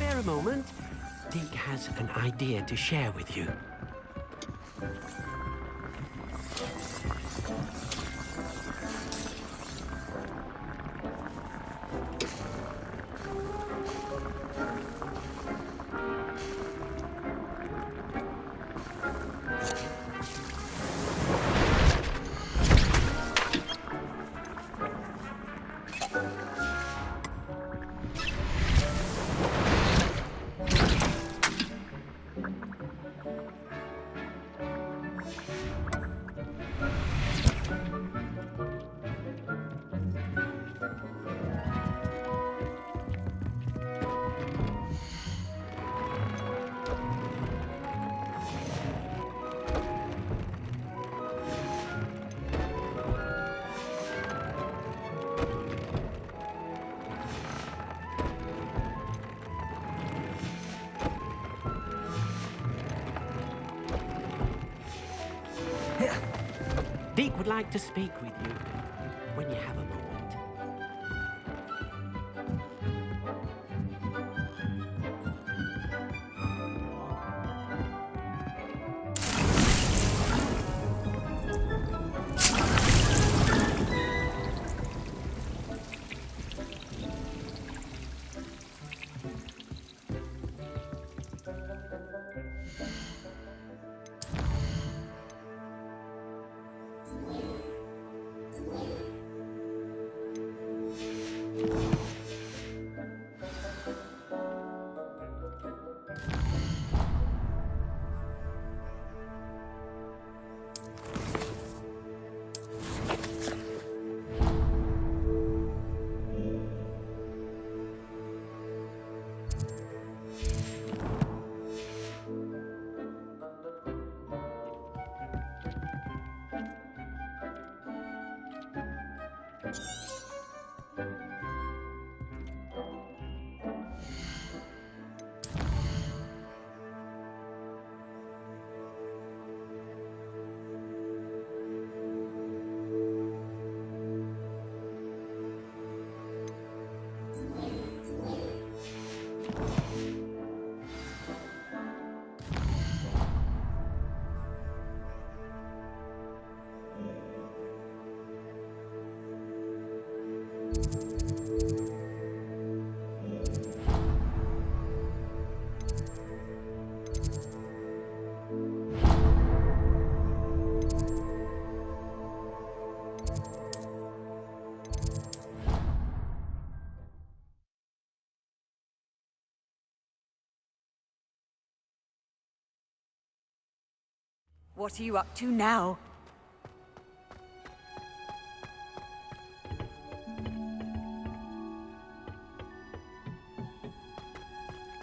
A moment. Deke has an idea to share with you. Deke would like to speak with you when you have a moment. What are you up to now?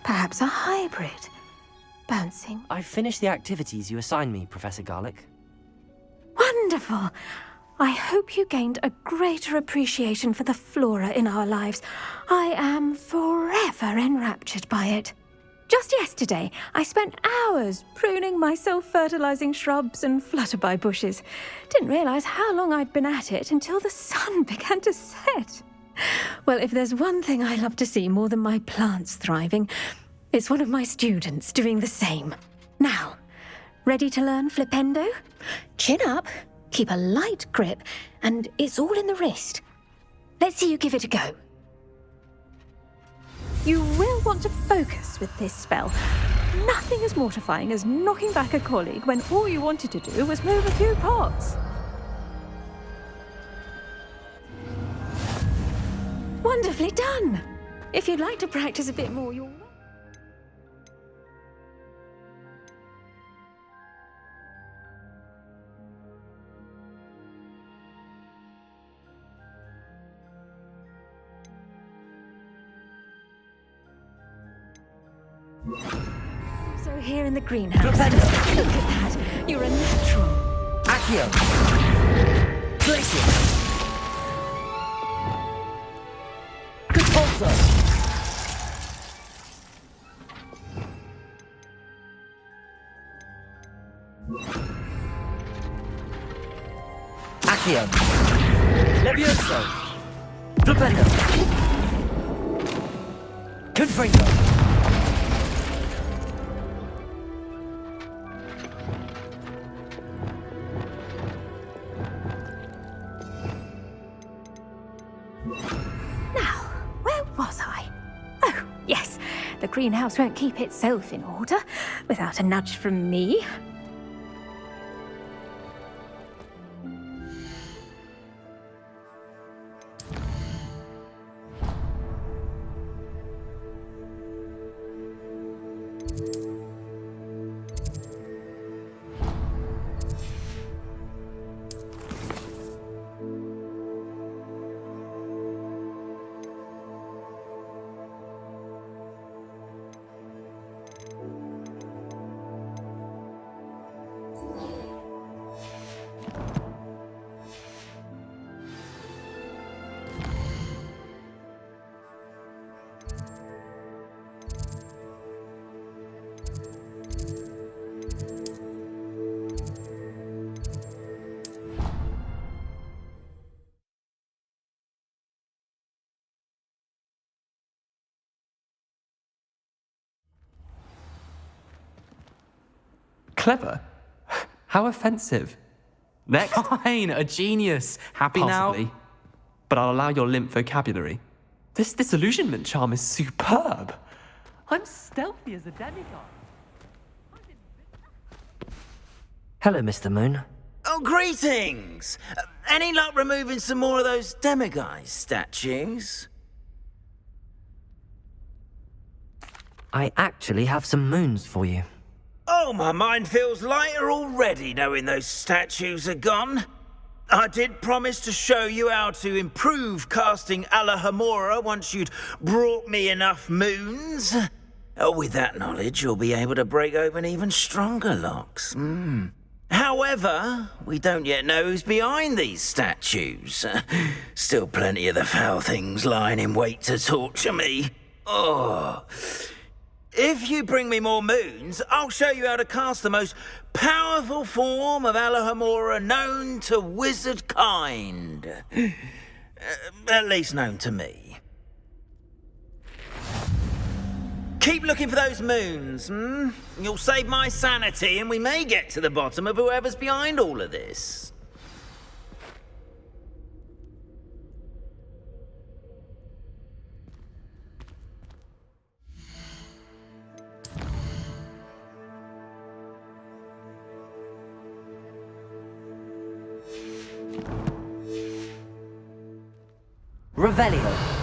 Perhaps a hybrid. Bouncing. I've finished the activities you assigned me, Professor Garlic. Wonderful! I hope you gained a greater appreciation for the flora in our lives. I am forever enraptured by it. Just yesterday, I spent hours pruning my self-fertilizing shrubs and flutterby bushes. Didn't realize how long I'd been at it until the sun began to set. Well, if there's one thing I love to see more than my plants thriving, it's one of my students doing the same. Now, ready to learn flipendo? Chin up, keep a light grip, and it's all in the wrist. Let's see you give it a go. You will want to focus with this spell. Nothing as mortifying as knocking back a colleague when all you wanted to do was move a few pots. Wonderfully done. If you'd like to practice a bit more, you're... So here in the greenhouse. Look at that. You're a natural. Accio! Place it! Good pulsar! Accio! Levioso! Flipendo! Confringo! The greenhouse won't keep itself in order without a nudge from me. Clever? How offensive. Next. Fine, a genius. Happy Possibly. now? But I'll allow your limp vocabulary. This disillusionment charm is superb. I'm stealthy as a demigod. Hello, Mr. Moon. Oh, greetings! Any luck removing some more of those demiguise statues? I actually have some moons for you. Oh, my mind feels lighter already knowing those statues are gone. I did promise to show you how to improve casting Alohomora once you'd brought me enough moons. With that knowledge, you'll be able to break open even stronger locks. However, we don't yet know who's behind these statues. Still plenty of the foul things lying in wait to torture me. Oh... If you bring me more moons, I'll show you how to cast the most powerful form of Alohomora known to wizard kind. At least known to me. Keep looking for those moons, You'll save my sanity and we may get to the bottom of whoever's behind all of this. Revelio.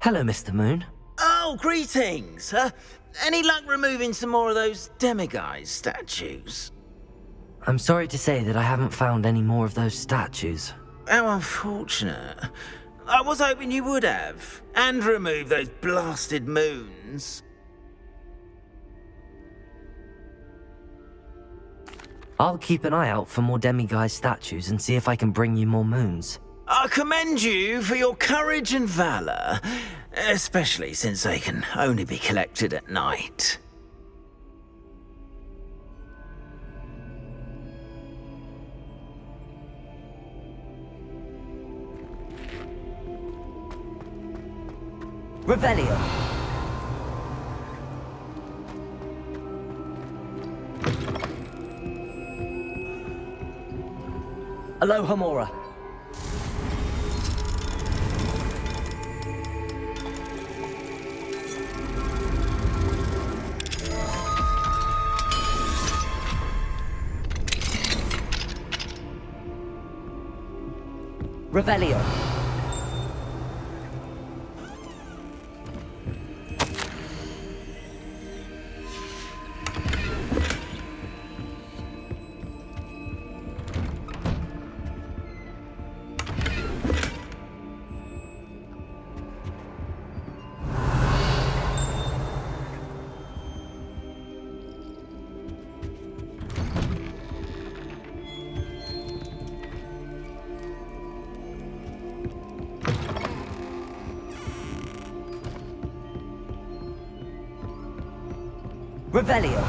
Hello, Mr. Moon. Oh, greetings! Any luck removing some more of those demiguise statues? I'm sorry to say that I haven't found any more of those statues. How unfortunate. I was hoping you would have. And remove those blasted moons. I'll keep an eye out for more demiguise statues and see if I can bring you more moons. I commend you for your courage and valour, especially since they can only be collected at night. Revelio. Aloha Mora. Revelio. Revelio.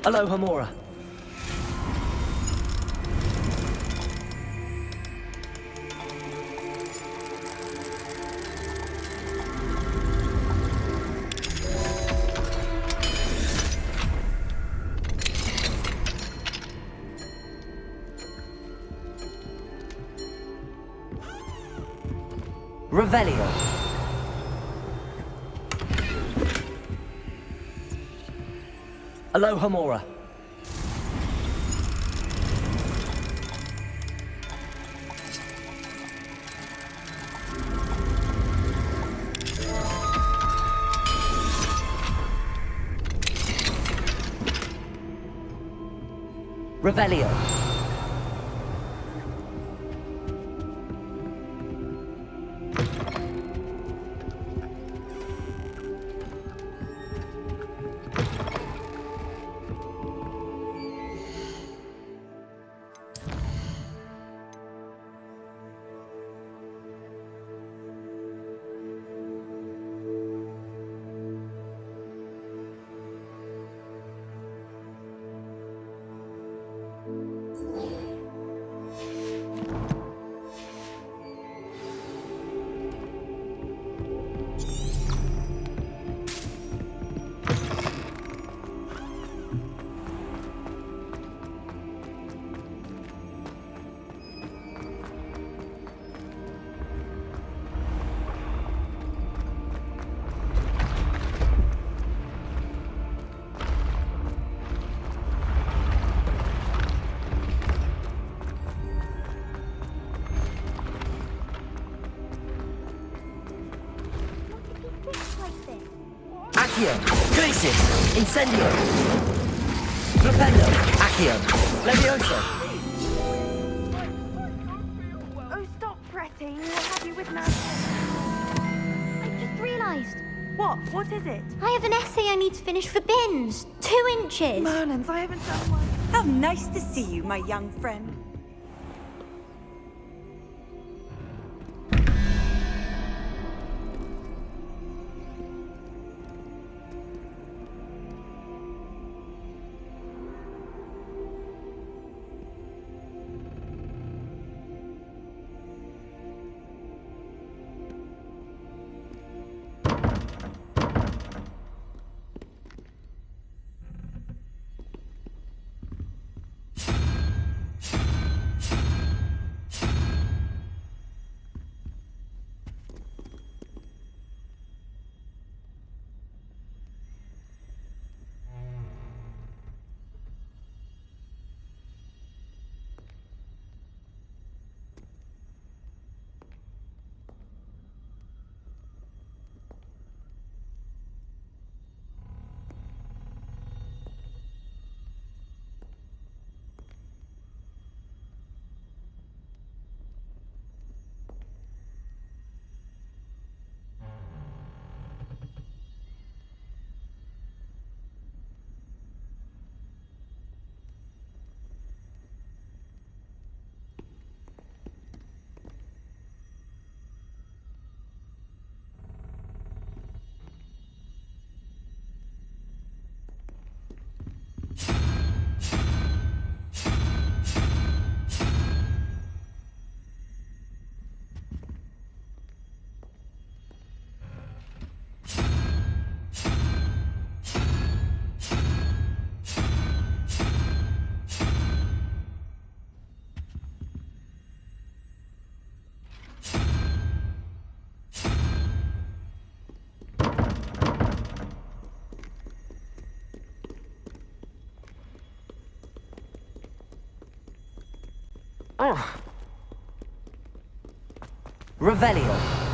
Aloha Mora. Revelio. Aloha Mora. Revelio. Accio, Crisis, Incendio, Flipendo, Accio, Levioso. Oh, stop fretting. We'll have you with now. I just realised. What? What is it? I have an essay I need to finish for bins. 2 inches. Merlins, I haven't done one. How nice to see you, my young friend. Revelio.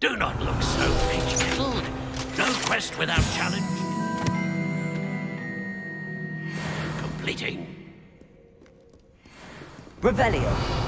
Do not look so peach-pickled. No quest without challenge. Completing. Revelio.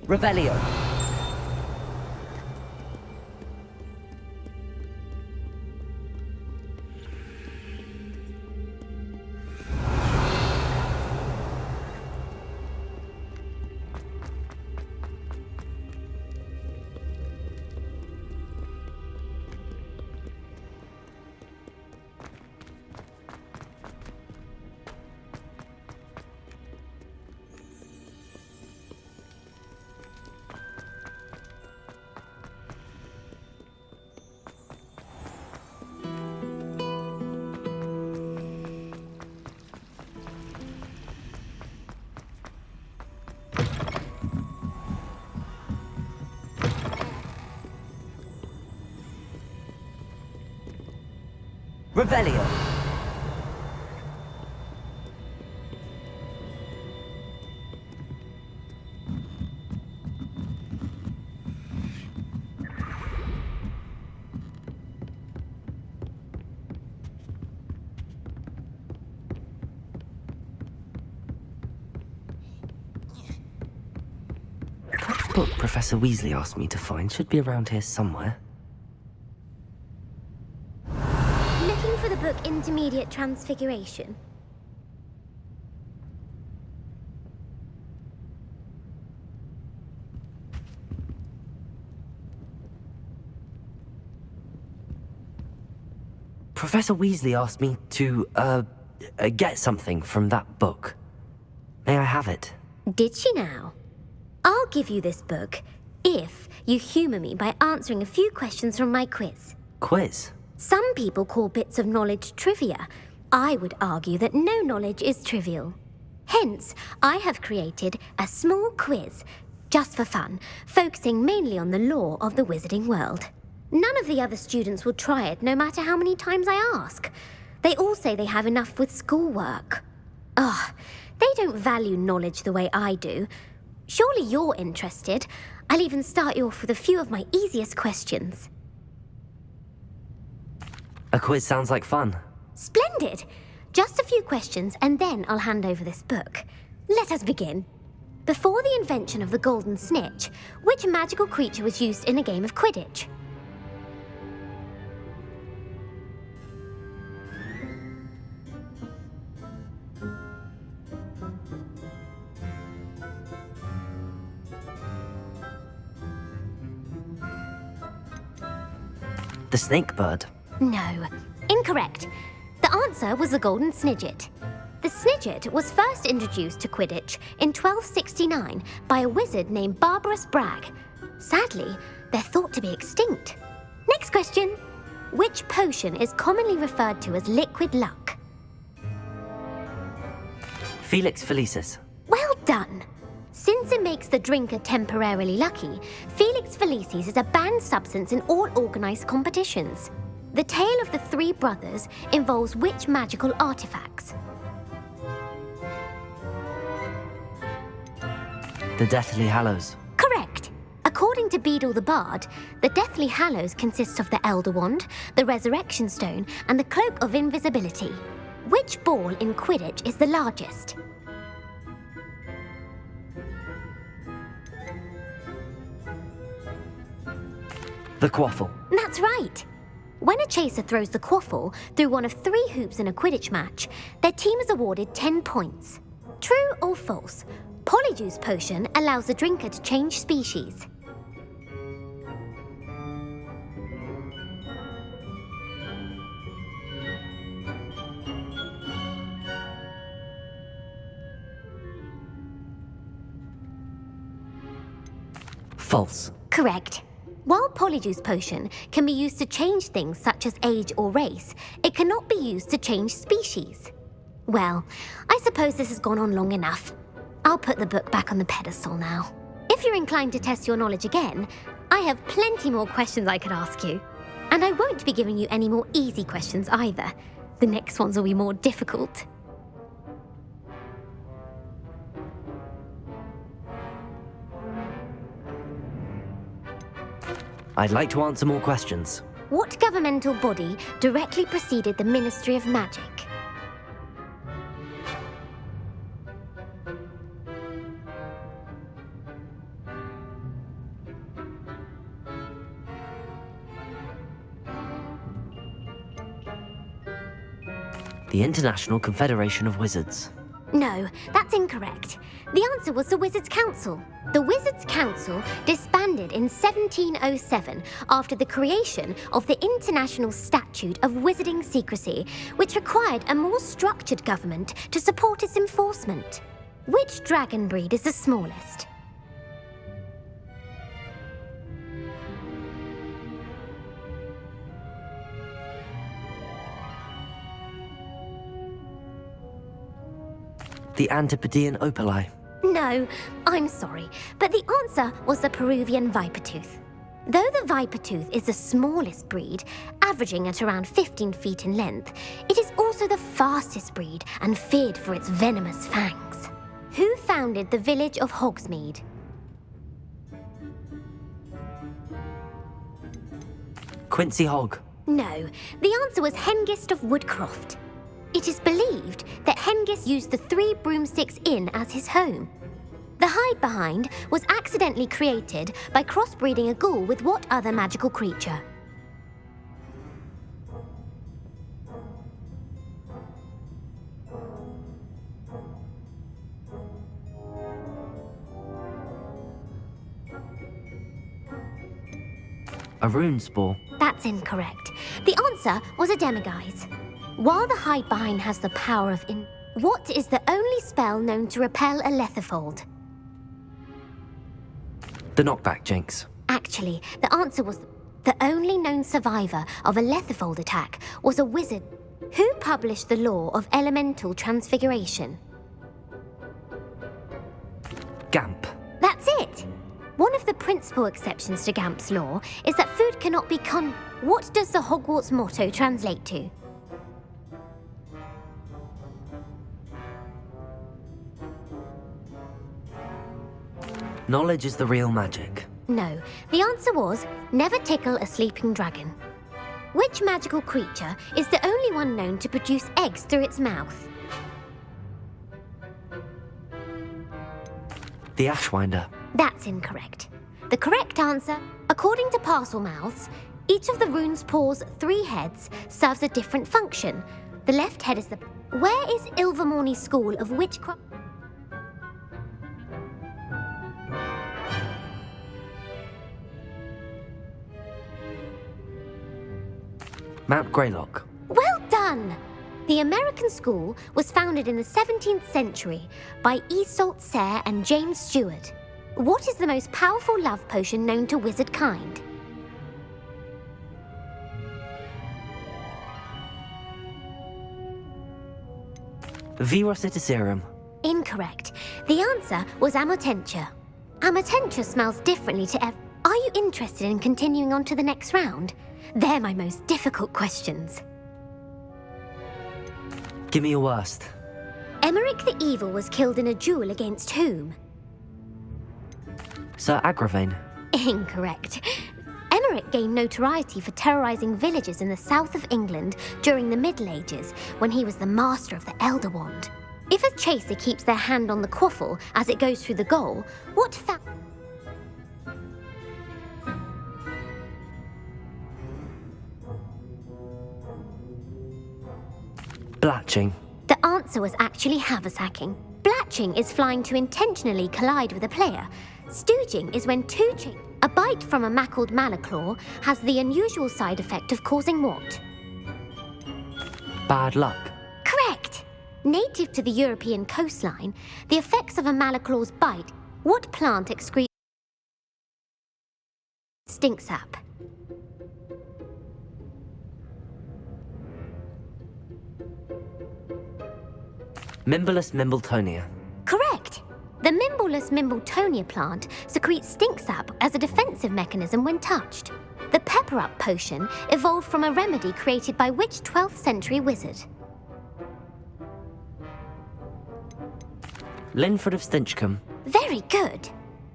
Revelio. Revelio. That book Professor Weasley asked me to find should be around here somewhere. For the book Intermediate Transfiguration. Professor Weasley asked me to, get something from that book. May I have it? Did she now? I'll give you this book if you humour me by answering a few questions from my quiz. Quiz? Some people call bits of knowledge trivia. I would argue that no knowledge is trivial. Hence, I have created a small quiz, just for fun, focusing mainly on the lore of the wizarding world. None of the other students will try it, no matter how many times I ask. They all say they have enough with schoolwork. Ugh, they don't value knowledge the way I do. Surely you're interested. I'll even start you off with a few of my easiest questions. A quiz sounds like fun. Splendid! Just a few questions and then I'll hand over this book. Let us begin. Before the invention of the golden snitch, which magical creature was used in a game of Quidditch? The snake bird. No, incorrect. The answer was the golden snidget. The snidget was first introduced to Quidditch in 1269 by a wizard named Barbarous Bragg. Sadly, they're thought to be extinct. Next question. Which potion is commonly referred to as liquid luck? Felix Felicis. Well done. Since it makes the drinker temporarily lucky, Felix Felicis is a banned substance in all organised competitions. The tale of the three brothers involves which magical artifacts? The Deathly Hallows. Correct. According to Beedle the Bard, the Deathly Hallows consists of the Elder Wand, the Resurrection Stone, and the Cloak of Invisibility. Which ball in Quidditch is the largest? The Quaffle. That's right. When a chaser throws the quaffle through one of 3 hoops in a Quidditch match, their team is awarded 10 points. True or false? Polyjuice potion allows the drinker to change species. False. Correct. While Polyjuice potion can be used to change things such as age or race, it cannot be used to change species. Well, I suppose this has gone on long enough. I'll put the book back on the pedestal now. If you're inclined to test your knowledge again, I have plenty more questions I could ask you. And I won't be giving you any more easy questions either. The next ones will be more difficult. I'd like to answer more questions. What governmental body directly preceded the Ministry of Magic? The International Confederation of Wizards. No, that's incorrect. The answer was the Wizards' Council. The Wizards' Council disbanded in 1707 after the creation of the International Statute of Wizarding Secrecy, which required a more structured government to support its enforcement. Which dragon breed is the smallest? The Antipodean Opali. No, I'm sorry, but the answer was the Peruvian Vipertooth. Though the Vipertooth is the smallest breed, averaging at around 15 feet in length, it is also the fastest breed and feared for its venomous fangs. Who founded the village of Hogsmeade? Quincy Hogg. No, the answer was Hengist of Woodcroft. It is believed that Hengist used the 3 Broomsticks Inn as his home. The hide-behind was accidentally created by crossbreeding a ghoul with what other magical creature? A rune spore. That's incorrect. The answer was a demiguise. While the hide-behind has the power of what is the only spell known to repel a letherfold? The knockback jinx. Actually, the answer was the only known survivor of a letherfold attack was a wizard. Who published the law of elemental transfiguration? Gamp. That's it! One of the principal exceptions to Gamp's law is that food cannot be What does the Hogwarts motto translate to? Knowledge is the real magic. No, the answer was never tickle a sleeping dragon. Which magical creature is the only one known to produce eggs through its mouth? The Ashwinder. That's incorrect. The correct answer, according to Parselmouths, each of the rune's paws' 3 heads serves a different function. The left head is the... Where is Ilvermorny School of Witchcraft? Mount Greylock. Well done! The American school was founded in the 17th century by Iseult Sayre and James Stewart. What is the most powerful love potion known to wizard kind? Virocitiserum. Incorrect. The answer was Amotentia. Amotentia smells differently to Are you interested in continuing on to the next round? They're my most difficult questions. Give me your worst. Emeric the Evil was killed in a duel against whom? Sir Agravain. Incorrect. Emeric gained notoriety for terrorizing villages in the south of England during the Middle Ages when he was the master of the Elder Wand. If a chaser keeps their hand on the quaffle as it goes through the goal, what Blatching. The answer was actually haversacking. Blatching is flying to intentionally collide with a player. Stooging is when a bite from a mackled malaclaw has the unusual side effect of causing what? Bad luck. Correct! Native to the European coastline, the effects of a malaclaw's bite. What plant excretes stink sap? Mimblelus Mimbletonia. Correct! The Mimblelus Mimbletonia plant secretes stink sap as a defensive mechanism when touched. The pepper-up potion evolved from a remedy created by which 12th century wizard? Linford of Stinchcombe. Very good!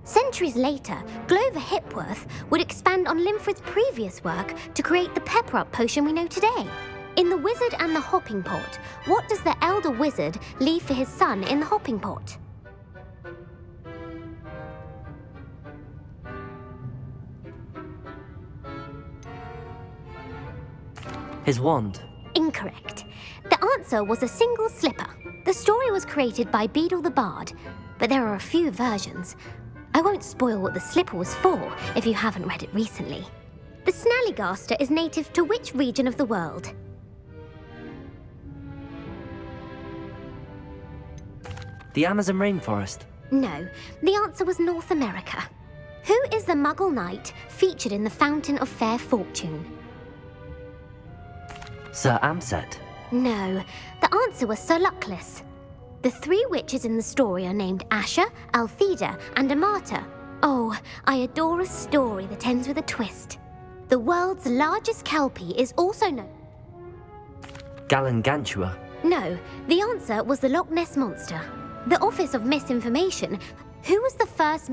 Centuries later, Glover Hipworth would expand on Linford's previous work to create the pepper-up potion we know today. In The Wizard and the Hopping Pot, what does the elder wizard leave for his son in the hopping pot? His wand. Incorrect. The answer was a single slipper. The story was created by Beadle the Bard, but there are a few versions. I won't spoil what the slipper was for if you haven't read it recently. The Snallygaster is native to which region of the world? The Amazon rainforest. No, the answer was North America. Who is the Muggle knight featured in the Fountain of Fair Fortune? Sir Amset. No, the answer was Sir Luckless. The three witches in the story are named Asher, Altheda, and Amata. Oh, I adore a story that ends with a twist. The world's largest kelpie is also known. Galangantua. No, the answer was the Loch Ness Monster. The Office of Misinformation. Who was the first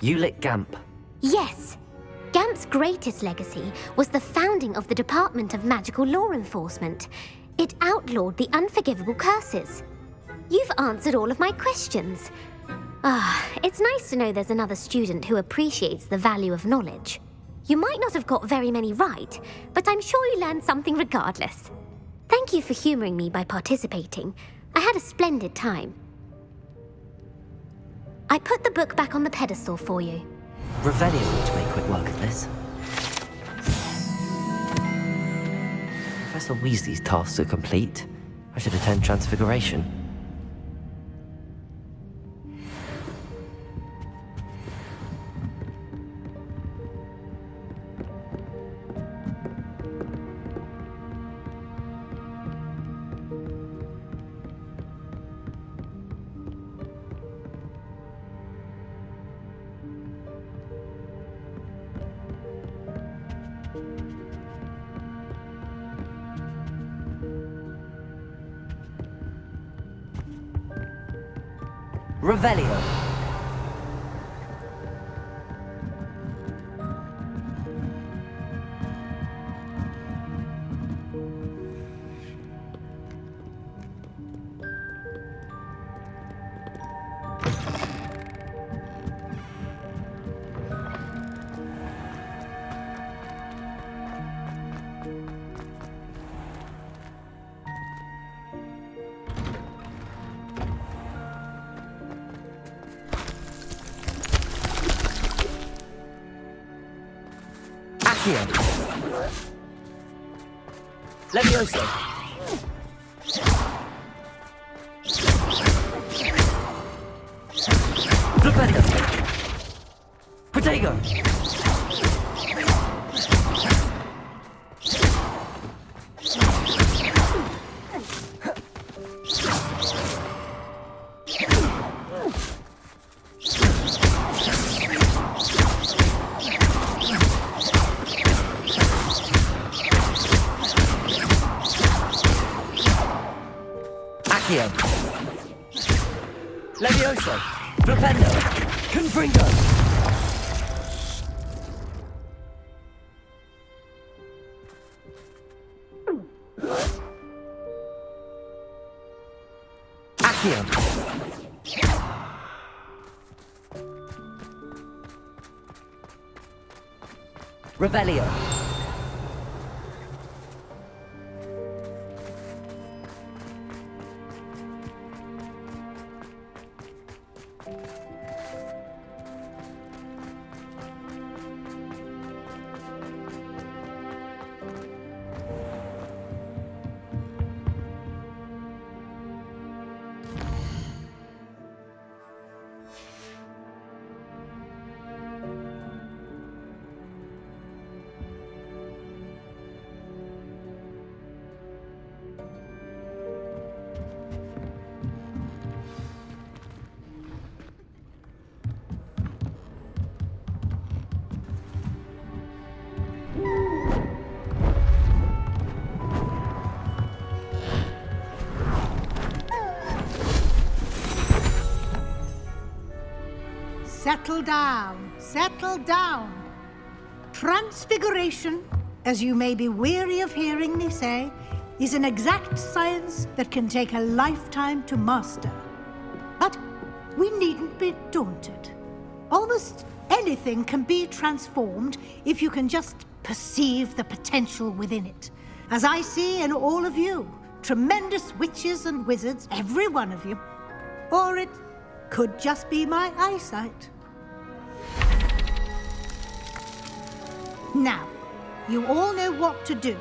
Ulick Gamp. Yes! Gamp's greatest legacy was the founding of the Department of Magical Law Enforcement. It outlawed the unforgivable curses. You've answered all of my questions. It's nice to know there's another student who appreciates the value of knowledge. You might not have got very many right, but I'm sure you learned something regardless. Thank you for humoring me by participating. I had a splendid time. I put the book back on the pedestal for you. Revelio ought to make quick work of this. Professor Weasley's tasks are complete. I should attend Transfiguration. Revelio. Levioso. Flipendo. Protego. Levioso, Flipendo, Confringo. Accio. Revelio. Settle down, settle down. Transfiguration, as you may be weary of hearing me say, is an exact science that can take a lifetime to master. But we needn't be daunted. Almost anything can be transformed if you can just perceive the potential within it. As I see in all of you, tremendous witches and wizards, every one of you. Or it could just be my eyesight. Now, you all know what to do.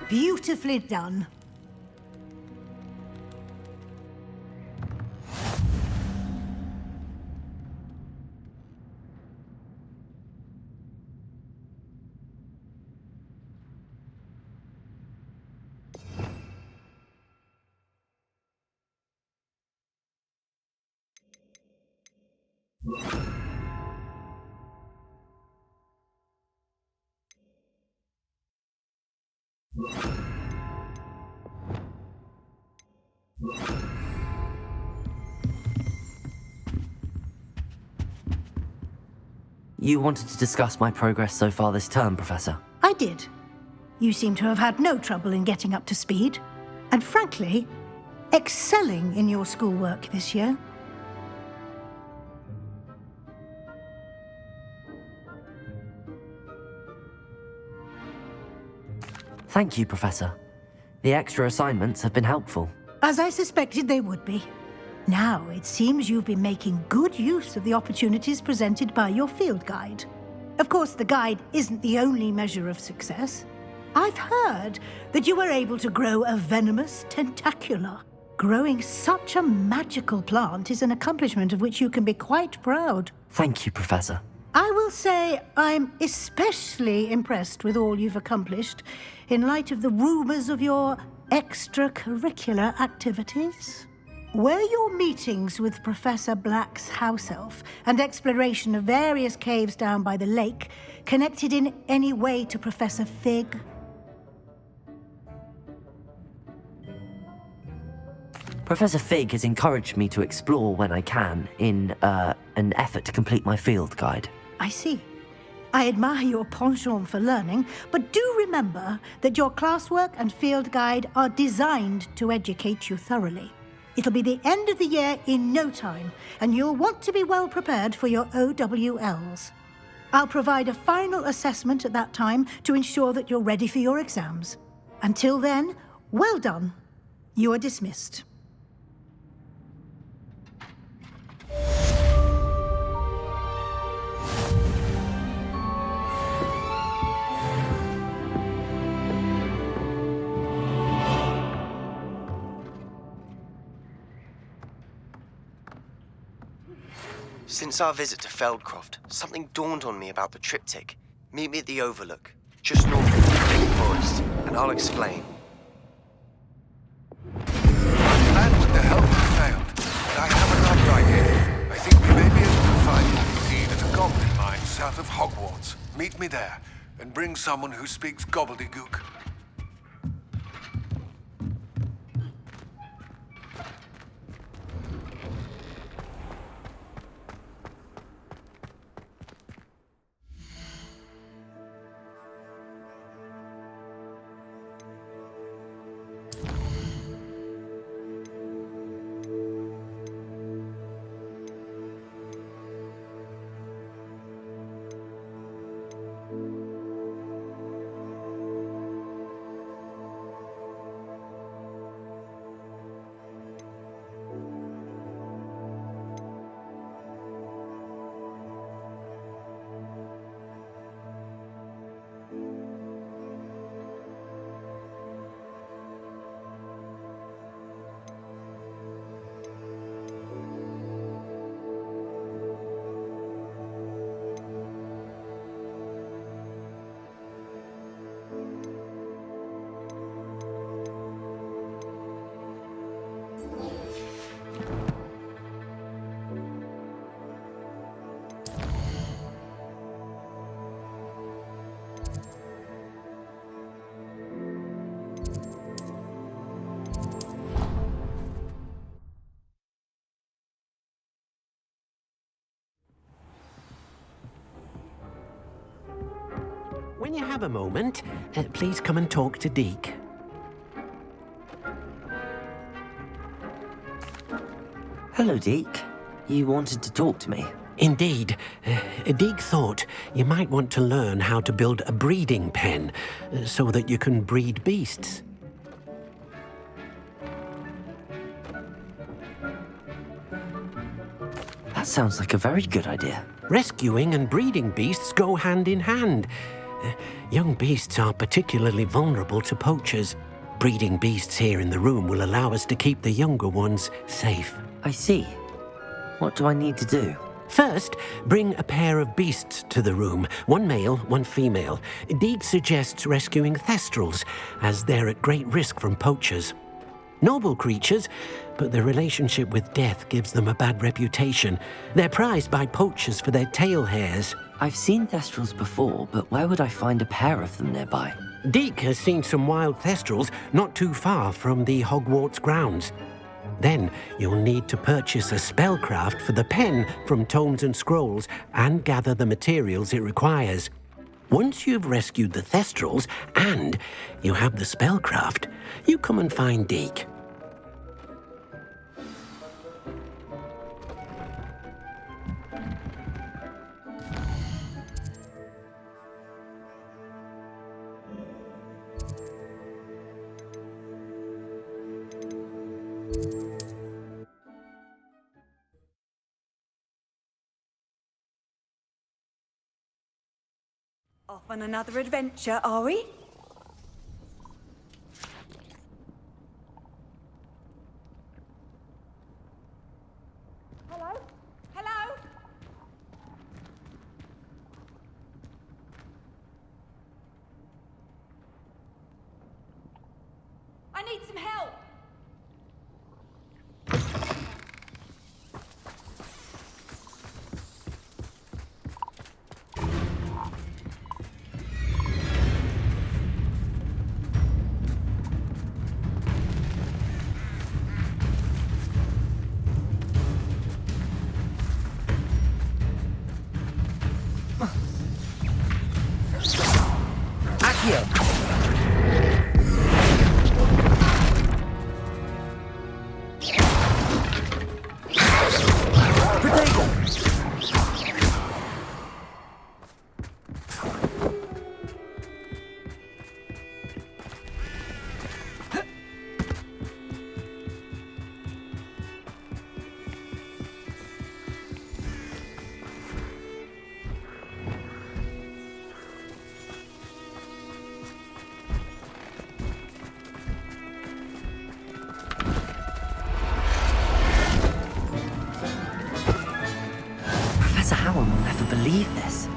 Beautifully done. You wanted to discuss my progress so far this term, Professor? I did. You seem to have had no trouble in getting up to speed. And frankly, excelling in your schoolwork this year. Thank you, Professor. The extra assignments have been helpful. As I suspected they would be. Now, it seems you've been making good use of the opportunities presented by your field guide. Of course, the guide isn't the only measure of success. I've heard that you were able to grow a venomous tentacula. Growing such a magical plant is an accomplishment of which you can be quite proud. Thank you, Professor. I will say I'm especially impressed with all you've accomplished in light of the rumors of your extracurricular activities. Were your meetings with Professor Black's house elf and exploration of various caves down by the lake connected in any way to Professor Fig? Professor Fig has encouraged me to explore when I can in an effort to complete my field guide. I see. I admire your penchant for learning, but do remember that your classwork and field guide are designed to educate you thoroughly. It'll be the end of the year in no time, and you'll want to be well prepared for your OWLs. I'll provide a final assessment at that time to ensure that you're ready for your exams. Until then, well done. You are dismissed. Since our visit to Feldcroft, something dawned on me about the triptych. Meet me at the Overlook, just north of the Big Forest, and I'll explain. My plan with the help failed, but I have another idea. I think we may be able to find what we need at a goblin mine south of Hogwarts. Meet me there, and bring someone who speaks gobbledygook. When you have a moment, please come and talk to Deke. Hello, Deke. You wanted to talk to me? Indeed. Deke thought you might want to learn how to build a breeding pen so that you can breed beasts. That sounds like a very good idea. Rescuing and breeding beasts go hand in hand. Young beasts are particularly vulnerable to poachers. Breeding beasts here in the room will allow us to keep the younger ones safe. I see. What do I need to do? First, bring a pair of beasts to the room. One male, one female. Deke suggests rescuing thestrals, as they're at great risk from poachers. Noble creatures, but their relationship with death gives them a bad reputation. They're prized by poachers for their tail hairs. I've seen thestrals before, but where would I find a pair of them nearby? Deke has seen some wild thestrals not too far from the Hogwarts grounds. Then you'll need to purchase a spellcraft for the pen from Tomes and Scrolls and gather the materials it requires. Once you've rescued the thestrals and you have the spellcraft, you come and find Deke. Off on another adventure, are we? Hello? Hello? I need some help! Professor Howard will never believe this.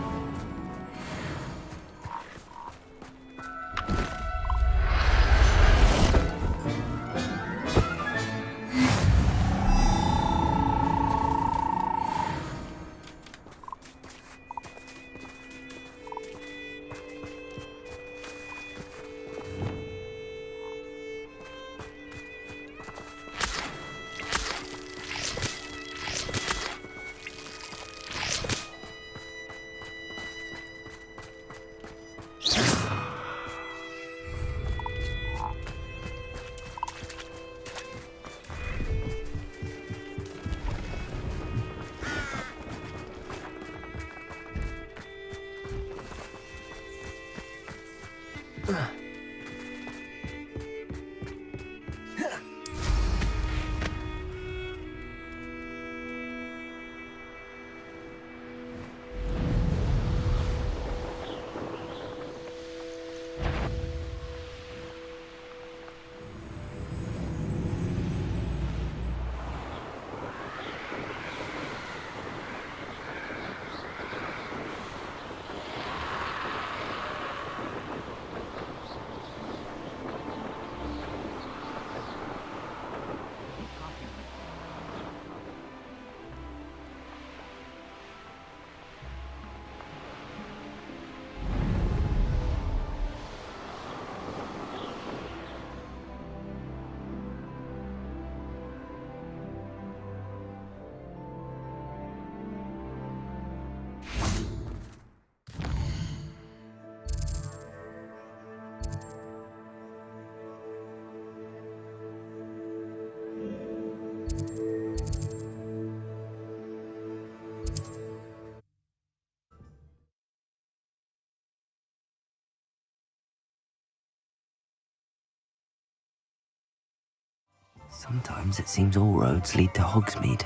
Sometimes it seems all roads lead to Hogsmeade.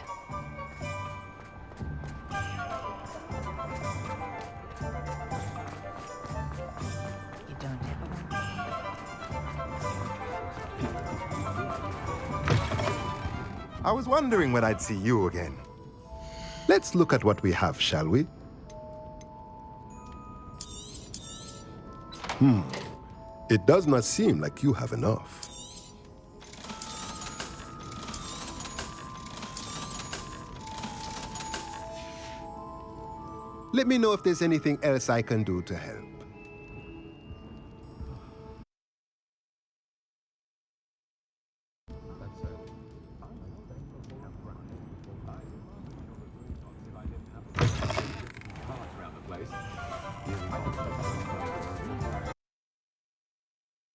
I was wondering when I'd see you again. Let's look at what we have, shall we? It does not seem like you have enough. Let me know if there's anything else I can do to help.